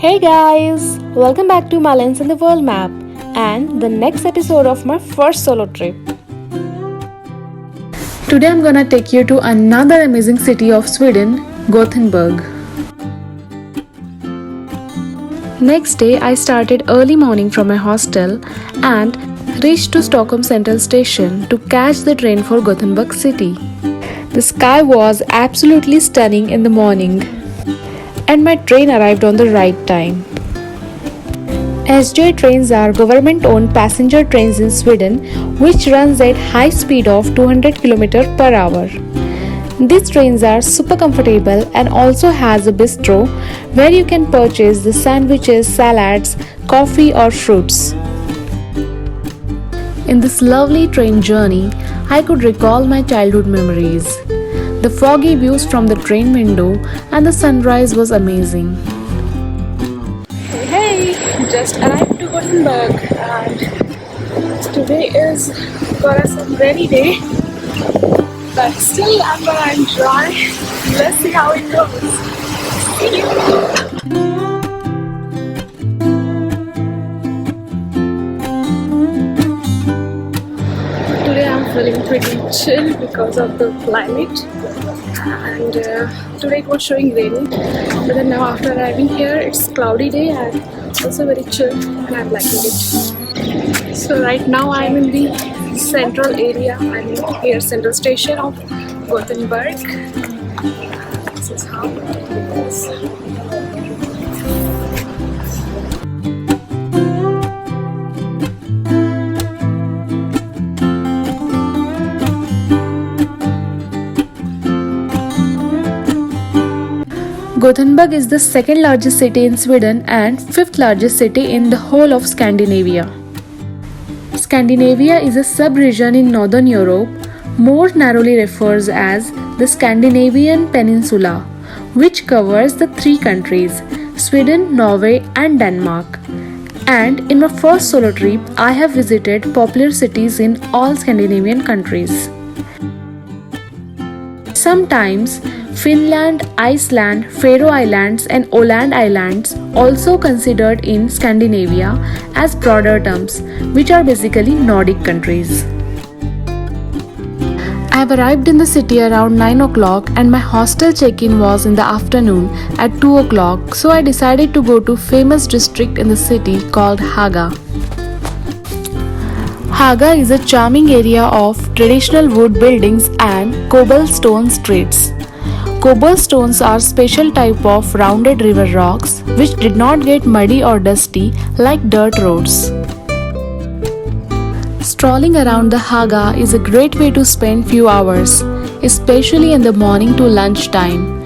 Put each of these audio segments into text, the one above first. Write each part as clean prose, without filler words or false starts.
Hey guys, welcome back to my Lens in the World map and the next episode of my first solo trip. Today I'm gonna take you to another amazing city of Sweden, Gothenburg. Next day I started early morning from my hostel and reached to Stockholm Central Station to catch the train for Gothenburg city. The sky was absolutely stunning in the morning and my train arrived on the right time. SJ trains are government-owned passenger trains in Sweden which runs at high speed of 200 km per hour. These trains are super comfortable and also has a bistro where you can purchase the sandwiches, salads, coffee or fruits. In this lovely train journey, I could recall my childhood memories. The foggy views from the train window and the sunrise was amazing. Hey, just arrived to Gothenburg and today is gonna some rainy day, but still I'm gonna enjoy. Let's see how it goes. See you. Today I'm feeling pretty chill because of the climate. And today it was showing rainy, but then now after arriving here it's cloudy day and also very chill and I'm liking it. So right now I'm in the central area. I'm here central station of Gothenburg. This is how it is. Gothenburg is the second largest city in Sweden and fifth largest city in the whole of Scandinavia. Scandinavia is a sub-region in Northern Europe, more narrowly refers as the Scandinavian Peninsula, which covers the three countries, Sweden, Norway and Denmark. And in my first solo trip, I have visited popular cities in all Scandinavian countries. Sometimes Finland, Iceland, Faroe Islands and Åland Islands also considered in Scandinavia as broader terms, which are basically Nordic countries. I have arrived in the city around 9 o'clock and my hostel check-in was in the afternoon at 2 o'clock, so I decided to go to famous district in the city called Haga. Haga is a charming area of traditional wood buildings and cobblestone streets. Cobblestones are special type of rounded river rocks which did not get muddy or dusty like dirt roads. Strolling around the Haga is a great way to spend few hours, especially in the morning to lunch time.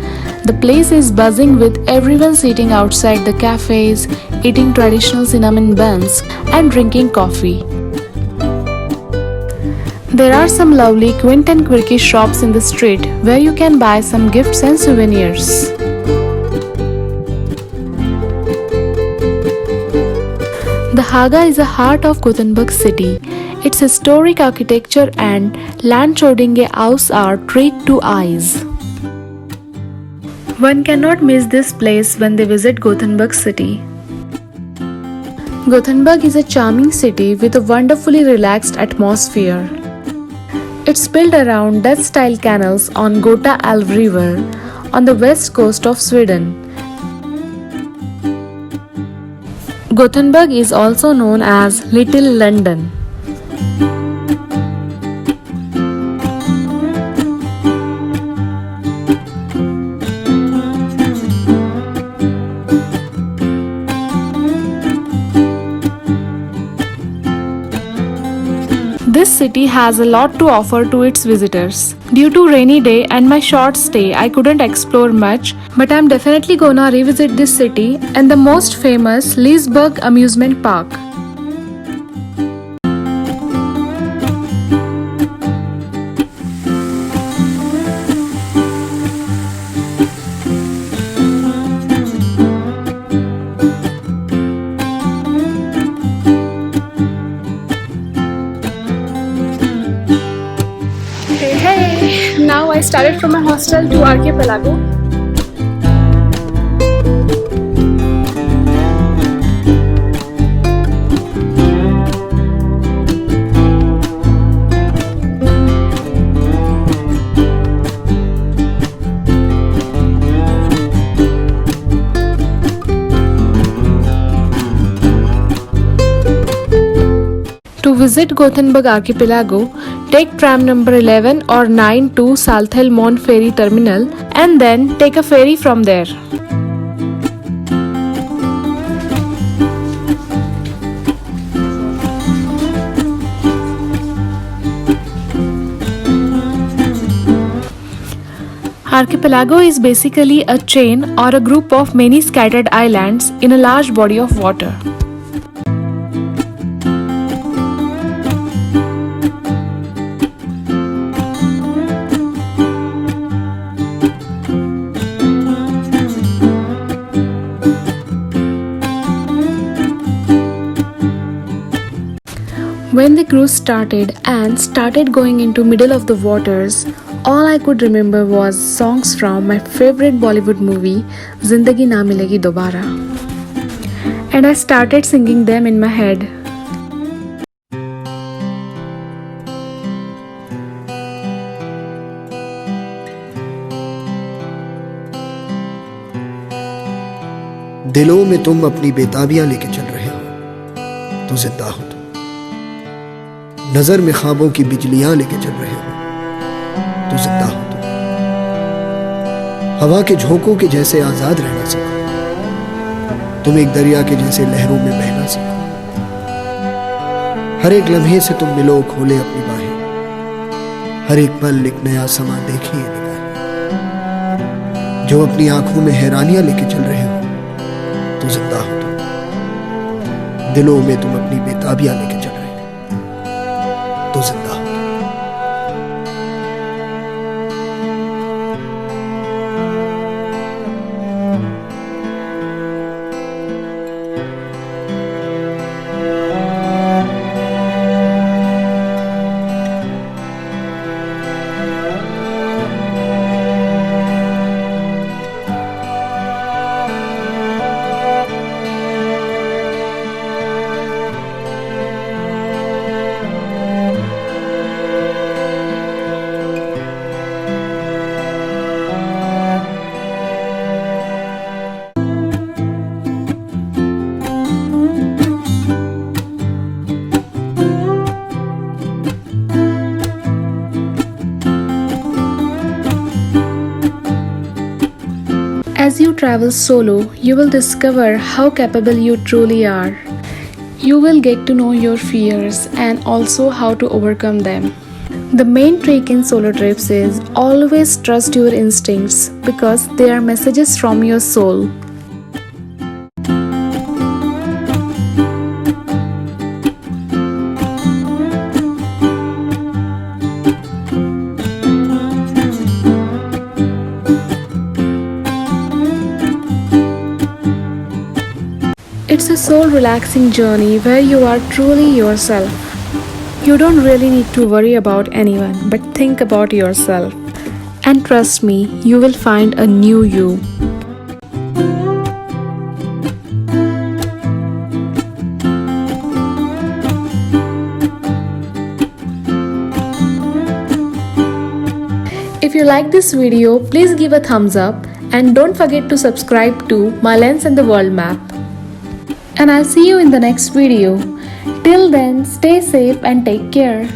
The place is buzzing with everyone sitting outside the cafes, eating traditional cinnamon buns and drinking coffee. There are some lovely quaint and quirky shops in the street where you can buy some gifts and souvenirs. The Haga is the heart of Gothenburg city. Its historic architecture and landskapet are treat to eyes. One cannot miss this place when they visit Gothenburg city. Gothenburg is a charming city with a wonderfully relaxed atmosphere. It's built around Dutch-style canals on Göta älv River on the west coast of Sweden. Gothenburg is also known as Little London. This city has a lot to offer to its visitors. Due to rainy day and my short stay, I couldn't explore much, but I'm definitely gonna revisit this city and the most famous Liseberg amusement park. Now I started from my hostel to Archipelago. To visit Gothenburg Archipelago, take tram number 11 or 9 to Salthelmon ferry terminal and then take a ferry from there. Archipelago is basically a chain or a group of many scattered islands in a large body of water. When the cruise started and started going into middle of the waters, all I could remember was songs from my favorite Bollywood movie, Zindagi Na Milegi Dobara. And I started singing them in my head. दिलों में तुम अपनी बेताबियां लेके चल रहे हो, तो जिंदा हो तुम। नजर में ख्वाबों की बिजलियां लेके चल रहे हो, तो जिंदा हो तुम। हवा के झोंकों के जैसे आजाद रहना सीखो, तुम एक दरिया के जैसे लहरों में बहना सीखो। हर एक लम्हे से तुम मिलो, खोले अपनी बाहें, हर एक पल एक नया समा देखिए निगाहें। जो अपनी आंखों में हैरानियां लेके चल रहे हो, तो जिंदा हो तुम। दिलों में तुम अपनी बेताबियां लेके चल रहे हो, तो जिंदा हो। As you travel solo, you will discover how capable you truly are. You will get to know your fears and also how to overcome them. The main trick in solo trips is always trust your instincts because they are messages from your soul. It's a soul-relaxing journey where you are truly yourself. You don't really need to worry about anyone, but think about yourself. And trust me, you will find a new you. If you like this video, please give a thumbs up and don't forget to subscribe to My Lens and the World Map. And I'll see you in the next video. Till then, stay safe and take care.